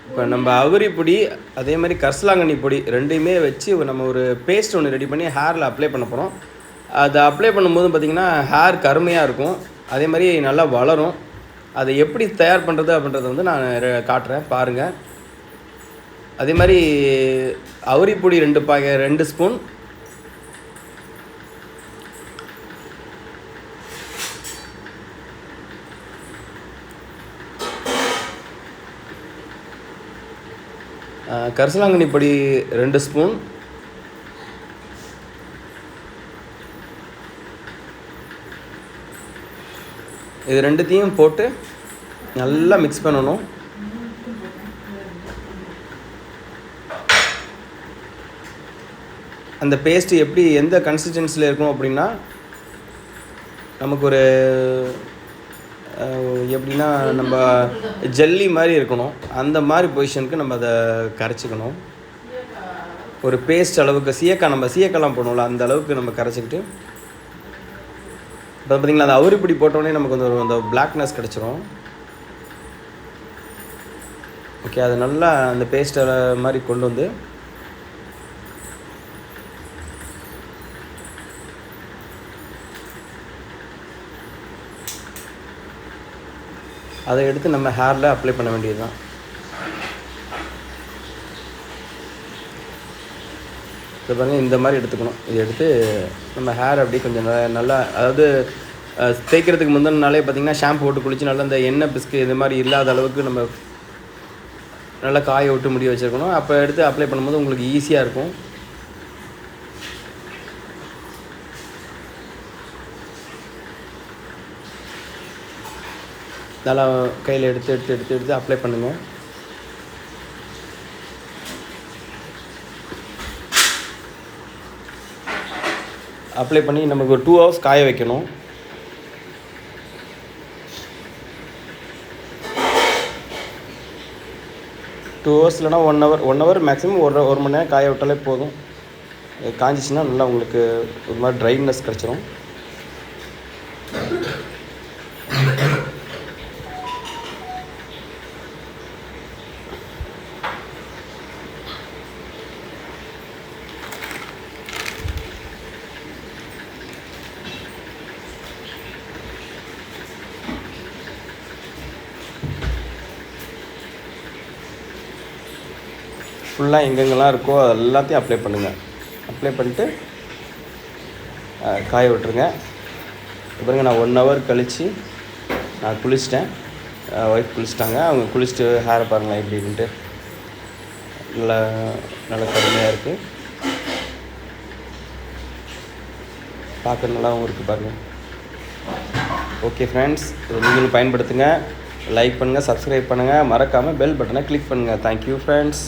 இப்போ நம்ம அவுரி பொடி அதே மாதிரி கரிசலாங்கண்ணி பொடி ரெண்டையுமே வச்சு நம்ம ஒரு பேஸ்ட் ஒன்று ரெடி பண்ணி ஹேரில் அப்ளை பண்ண போகிறோம். அதை அப்ளை பண்ணும்போது பார்த்திங்கன்னா ஹேர் கருமையாக இருக்கும், அதே மாதிரி நல்லா வளரும். அதை எப்படி தயார் பண்ணுறது அப்படின்றத வந்து நான் காட்டுறேன் பாருங்கள். அதே மாதிரி அவுரி பொடி 2 ஸ்பூன், கரிசலாங்கண்ணி பொடி 2 ஸ்பூன், இது ரெண்டுத்தையும் போட்டு நல்லா மிக்ஸ் பண்ணணும். அந்த பேஸ்ட்டு எப்படி எந்த கன்சிஸ்டன்சியில் இருக்கும் அப்படின்னா, நமக்கு ஒரு எப்படின்னா நம்ம ஜல்லி மாதிரி இருக்கணும். அந்த மாதிரி பொசிஷனுக்கு நம்ம அதை கரைச்சிக்கணும். ஒரு பேஸ்ட் அளவுக்கு நம்ம சீயக்காய்லாம் போடணும்ல, அந்த அளவுக்கு நம்ம கரைச்சிக்கிட்டு, இப்போ பார்த்திங்களா அந்த அவுரிப்பொடி போட்டோடனே நமக்கு வந்து அந்த பிளாக்னஸ் கிடச்சிரும். ஓகே, அது நல்லா அந்த பேஸ்ட்டை மாதிரி கொண்டு வந்து அதை எடுத்து நம்ம ஹேரில் அப்ளை பண்ண வேண்டியது தான். இப்போ பாருங்கள், இந்த மாதிரி எடுத்துக்கணும். இது எடுத்து நம்ம ஹேர் அப்படியே கொஞ்சம் நல்லா அதாவது தேய்க்கிறதுக்கு முந்தின நாளே பார்த்திங்கன்னா ஷாம்பு போட்டு குளித்து நல்லா இந்த எண்ணெய் பிஸ்கு இது மாதிரி இல்லாத அளவுக்கு நம்ம நல்லா காய விட்டு முடி வச்சுருக்கணும். அப்போ எடுத்து அப்ளை பண்ணும்போது உங்களுக்கு ஈஸியாக இருக்கும். நல்லா கையில் எடுத்து அப்ளை பண்ணுங்கள். அப்ளை பண்ணி நமக்கு ஒரு 2 ஹவர்ஸ் காய வைக்கணும். டூ ஹவர்ஸ் இல்லைனா 1 ஹவர் மேக்ஸிமம் ஒரு மணி நேரம் காய விட்டாலே போதும். காஞ்சிச்சின்னா நல்லா உங்களுக்கு ஒரு மாதிரி ட்ரைனஸ் கிடச்சிரும். ஃபுல்லாக எங்கெங்கெல்லாம் இருக்கோ அது எல்லாத்தையும் அப்ளை பண்ணுங்கள். அப்ளை பண்ணிட்டு காய விட்டுருங்க. பாருங்க, நான் 1 ஹவர் கழித்து நான் குளிச்சிட்டேன். ஒய்ஃப் குளிச்சிட்டாங்க. அவங்க குளிச்சுட்டு ஹேரை பாருங்களேன் எப்படின்ட்டு நல்லா கருமையாக இருக்குது. பார்க்க நல்லாவும் இருக்குது பாருங்கள். ஓகே ஃப்ரெண்ட்ஸ், இதை நீங்களும் பயன்படுத்துங்க. லைக் பண்ணுங்கள், சப்ஸ்கிரைப் பண்ணுங்கள், மறக்காமல் பெல் பட்டனை கிளிக் பண்ணுங்கள். Thank you friends.